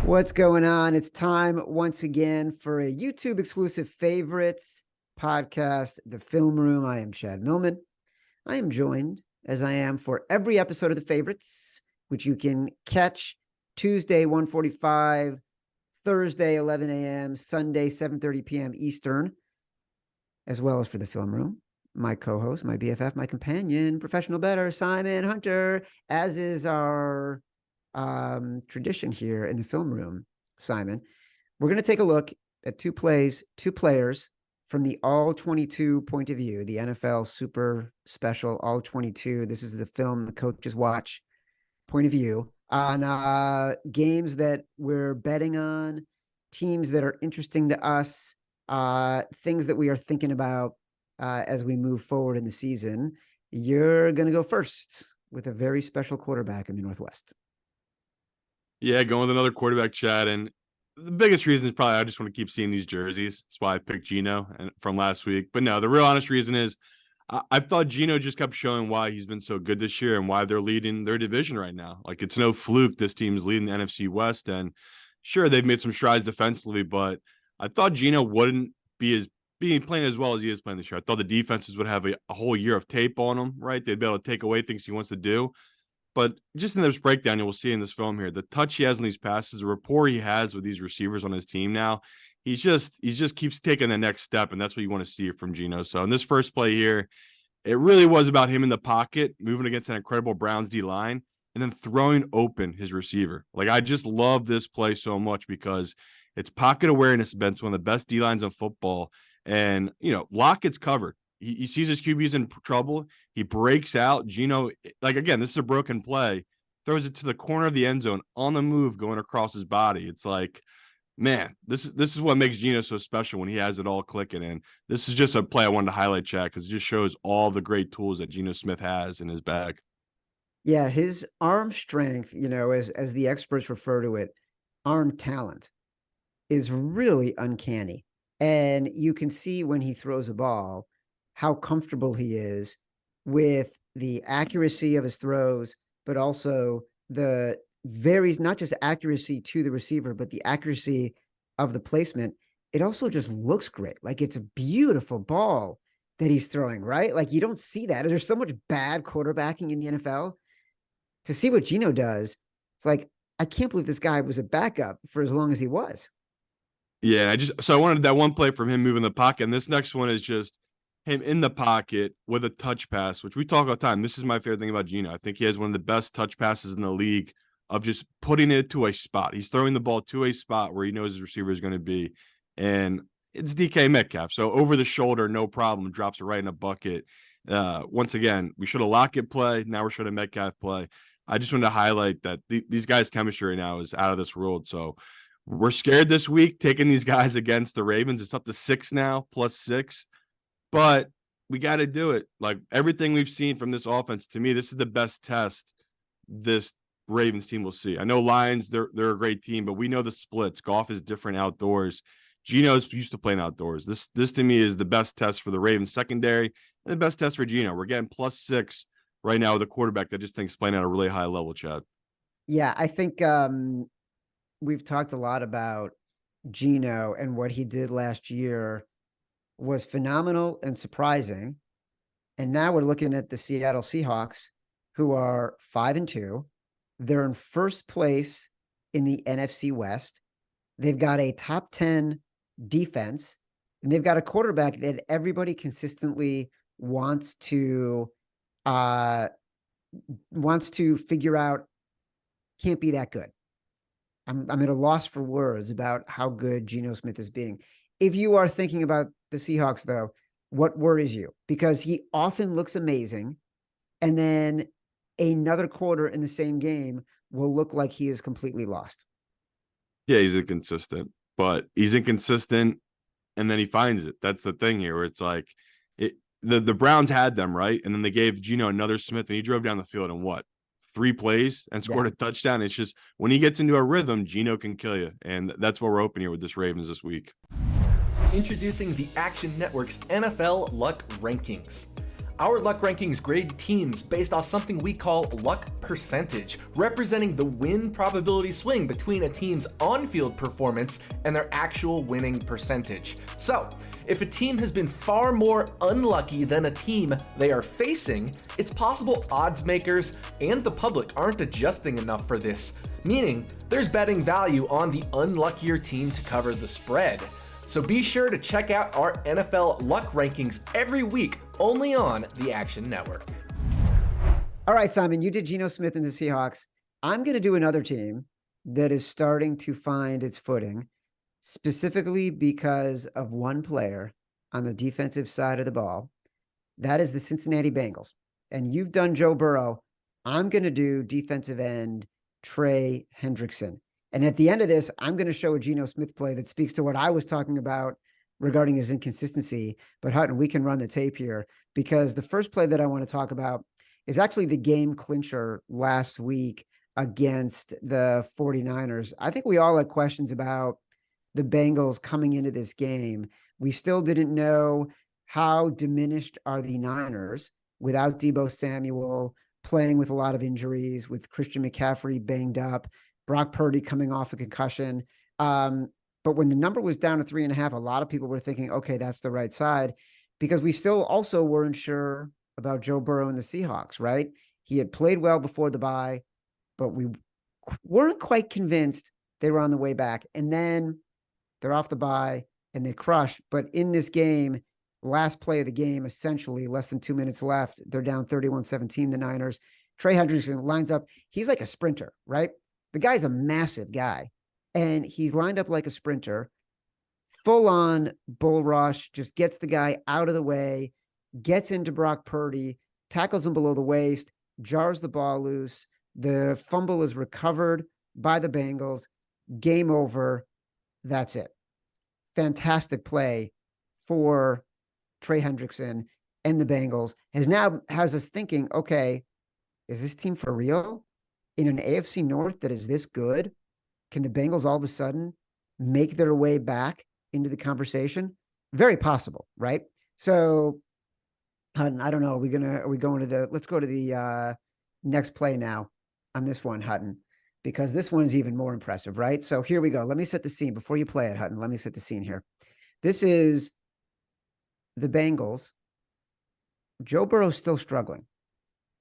What's going on? It's time once again for a YouTube exclusive favorites podcast, The Film Room. I am Chad Millman. I am joined, as I am for every episode of The Favorites, which you can catch Tuesday 1:45, Thursday 11 a.m., Sunday 7:30 p.m. Eastern, as well as for The Film Room. My co-host, my BFF, my companion, professional bettor, Simon Hunter, as is our tradition here in The Film Room, Simon. We're going to take a look at two players from the all 22 point of view, the NFL super special all 22. This is the film the coaches watch point of view on games that we're betting on, teams that are interesting to us, things that we are thinking about as we move forward in the season. You're going to go first with a very special quarterback in the Northwest. Yeah, going with another quarterback, Chad. And the biggest reason is probably I just want to keep seeing these jerseys. That's why I picked Geno from last week. But no, the real honest reason is I thought Geno just kept showing why he's been so good this year and why they're leading their division right now. Like, it's no fluke this team's leading the NFC West. And sure, they've made some strides defensively, but I thought Geno wouldn't be playing as well as he is playing this year. I thought the defenses would have a whole year of tape on him, right? They'd be able to take away things he wants to do. But just in this breakdown, you will see in this film here, the touch he has on these passes, the rapport he has with these receivers on his team now, he just keeps taking the next step, and that's what you want to see from Geno. So in this first play here, it really was about him in the pocket, moving against an incredible Browns D line, and then throwing open his receiver. Like, I just love this play so much because it's pocket awareness. It's one of the best D lines in football. And, Lockett's covered. He sees his QB's in trouble. He breaks out. Geno, like, again, this is a broken play, throws it to the corner of the end zone on the move, going across his body. It's like, man, this is what makes Geno so special when he has it all clicking. And this is just a play I wanted to highlight, Chad, because it just shows all the great tools that Geno Smith has in his bag. Yeah, his arm strength, as the experts refer to it, arm talent is really uncanny. And you can see when he throws a ball how comfortable he is with the accuracy of his throws, but also the not just accuracy to the receiver, but the accuracy of the placement. It also just looks great. Like, it's a beautiful ball that he's throwing, right? Like, you don't see that. There's so much bad quarterbacking in the NFL. To see what Geno does, it's like, I can't believe this guy was a backup for as long as he was. Yeah, I wanted that one play from him moving the pocket, and this next one is just him in the pocket with a touch pass, which we talk all the time. This is my favorite thing about Geno. I think he has one of the best touch passes in the league of just putting it to a spot. He's throwing the ball to a spot where he knows his receiver is going to be. And it's DK Metcalf. So over the shoulder, no problem, drops it right in a bucket. Once again, we should have Lockett play. Now we're showing a Metcalf play. I just wanted to highlight that these guys' chemistry right now is out of this world. So we're scared this week taking these guys against the Ravens. It's up to 6 now, +6. But we got to do it. Like, everything we've seen from this offense, to me, this is the best test this Ravens team will see. I know Lions, they're a great team, but we know the splits. Golf is different outdoors. Geno's used to playing outdoors. This to me is the best test for the Ravens secondary and the best test for Geno. We're getting +6 right now with a quarterback that just thinks playing at a really high level, Chad. Yeah, I think we've talked a lot about Geno, and what he did last year was phenomenal and surprising. And now we're looking at the Seattle Seahawks, who are 5-2. They're in first place in the NFC West. They've got a top 10 defense, and they've got a quarterback that everybody consistently wants to figure out can't be that good. I'm at a loss for words about how good Geno Smith is being. If you are thinking about the Seahawks, though, what worries you? Because he often looks amazing, and then another quarter in the same game will look like he is completely lost. Yeah, he's inconsistent, but he's inconsistent, and then he finds it. That's the thing here, where it's like the Browns had them, right? And then they gave Geno another Smith, and he drove down the field in 3 plays and scored a touchdown. It's just, when he gets into a rhythm, Geno can kill you. And that's what we're opening here with this Ravens this week. Introducing the Action Network's NFL Luck Rankings. Our luck rankings grade teams based off something we call luck percentage, representing the win probability swing between a team's on-field performance and their actual winning percentage. So, if a team has been far more unlucky than a team they are facing, it's possible odds makers and the public aren't adjusting enough for this, meaning there's betting value on the unluckier team to cover the spread. So be sure to check out our NFL luck rankings every week, only on the Action Network. All right, Simon, you did Geno Smith and the Seahawks. I'm going to do another team that is starting to find its footing, specifically because of one player on the defensive side of the ball. That is the Cincinnati Bengals. And you've done Joe Burrow. I'm going to do defensive end Trey Hendrickson. And at the end of this, I'm going to show a Geno Smith play that speaks to what I was talking about regarding his inconsistency. But Hutton, we can run the tape here, because the first play that I want to talk about is actually the game clincher last week against the 49ers. I think we all had questions about the Bengals coming into this game. We still didn't know how diminished are the Niners without Deebo Samuel, playing with a lot of injuries, with Christian McCaffrey banged up, Brock Purdy coming off a concussion. But when the number was down to 3.5, a lot of people were thinking, okay, that's the right side, because we still also weren't sure about Joe Burrow and the Seahawks, right? He had played well before the bye, but we weren't quite convinced they were on the way back. And then they're off the bye and they crushed. But in this game, last play of the game, essentially less than 2 minutes left, they're down 31-17, the Niners. Trey Hendrickson lines up. He's like a sprinter, right? The guy's a massive guy, and he's lined up like a sprinter, full on bull rush, just gets the guy out of the way, gets into Brock Purdy, tackles him below the waist, jars the ball loose. The fumble is recovered by the Bengals. Game over. That's it. Fantastic play for Trey Hendrickson and the Bengals. Has us thinking, okay, is this team for real? In an AFC North that is this good, can the Bengals all of a sudden make their way back into the conversation? Very possible, right? So, Hutton, I don't know. Let's go to the next play now on this one, Hutton, because this one's even more impressive, right? So here we go. Let me set the scene before you play it, Hutton. Let me set the scene here. This is the Bengals. Joe Burrow's still struggling.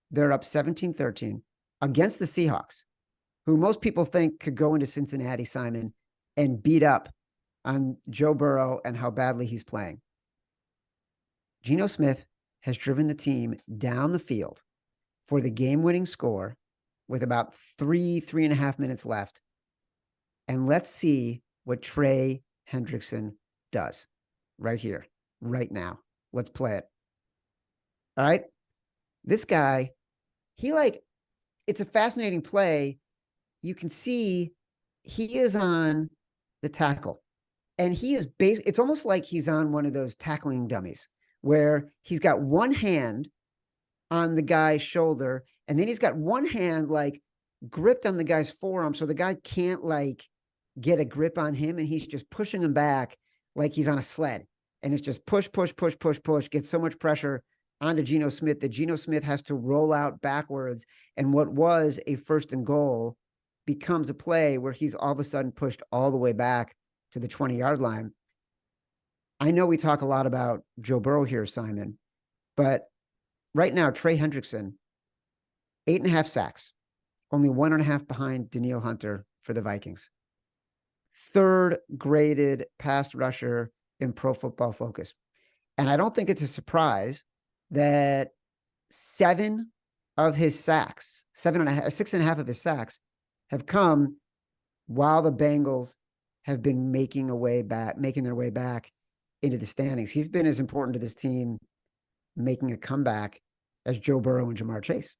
They're up 17-13 against the Seahawks, who most people think could go into Cincinnati, Simon, and beat up on Joe Burrow and how badly he's playing. Geno Smith has driven the team down the field for the game-winning score with about 3.5 minutes left. And let's see what Trey Hendrickson does right here, right now. Let's play it. All right. This guy, it's a fascinating play. You can see he is on the tackle, and he is it's almost like he's on one of those tackling dummies where he's got one hand on the guy's shoulder, and then he's got one hand like gripped on the guy's forearm, so the guy can't like get a grip on him, and he's just pushing him back like he's on a sled. And it's just push, gets so much pressure onto Geno Smith that Geno Smith has to roll out backwards. And what was a 1st and goal becomes a play where he's all of a sudden pushed all the way back to the 20-yard line. I know we talk a lot about Joe Burrow here, Simon, but right now, Trey Hendrickson, 8.5 sacks, only 1.5 behind Danielle Hunter for the Vikings. 3rd graded pass rusher in Pro Football Focus. And I don't think it's a surprise that 6.5 of his sacks have come while the Bengals have been making their way back into the standings. He's been as important to this team making a comeback as Joe Burrow and Jamar Chase.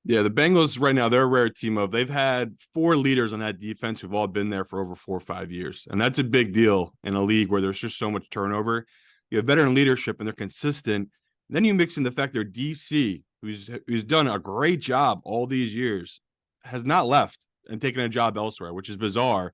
Yeah, the Bengals right now, they're a rare team they've had 4 leaders on that defense who've all been there for over 4 or 5 years. And that's a big deal in a league where there's just so much turnover. You have veteran leadership and they're consistent. And then you mix in the fact their DC, who's done a great job all these years, has not left and taken a job elsewhere, which is bizarre.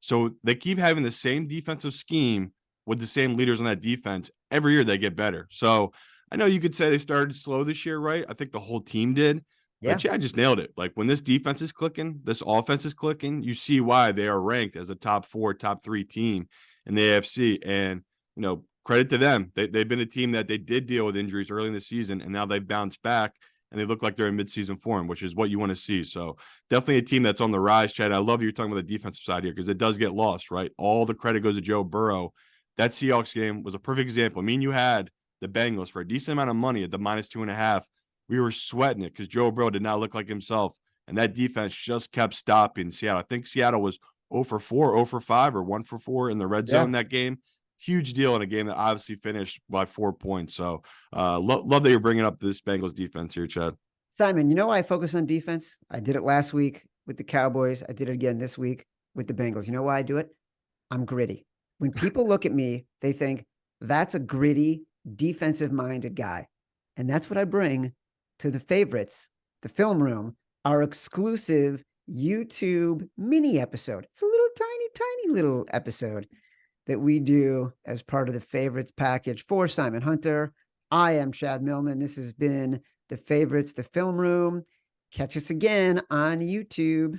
So they keep having the same defensive scheme with the same leaders on that defense. Every year they get better. So I know you could say they started slow this year, right? I think the whole team did. Yeah. But Chad just nailed it. Like when this defense is clicking, this offense is clicking, you see why they are ranked as a top 4, top 3 team in the AFC. And, credit to them. They've been a team that they did deal with injuries early in the season, and now they've bounced back and they look like they're in midseason form, which is what you want to see. So definitely a team that's on the rise, Chad. I love you're talking about the defensive side here because it does get lost, right? All the credit goes to Joe Burrow. That Seahawks game was a perfect example. I mean, you had the Bengals for a decent amount of money at the -2.5. We were sweating it because Joe Burrow did not look like himself. And that defense just kept stopping Seattle. I think Seattle was 0 for 4, 0 for 5, or 1 for 4 in the red zone that game. Huge deal in a game that obviously finished by 4 points. So love that you're bringing up this Bengals defense here, Chad. Simon, you know why I focus on defense? I did it last week with the Cowboys. I did it again this week with the Bengals. You know why I do it? I'm gritty. When people look at me, they think that's a gritty, defensive-minded guy. And that's what I bring to the favorites, the film room, our exclusive YouTube mini episode. It's a little tiny little episode that we do as part of the favorites package for Simon Hunter. I am Chad Millman. This has been the favorites, the film room. Catch us again on YouTube.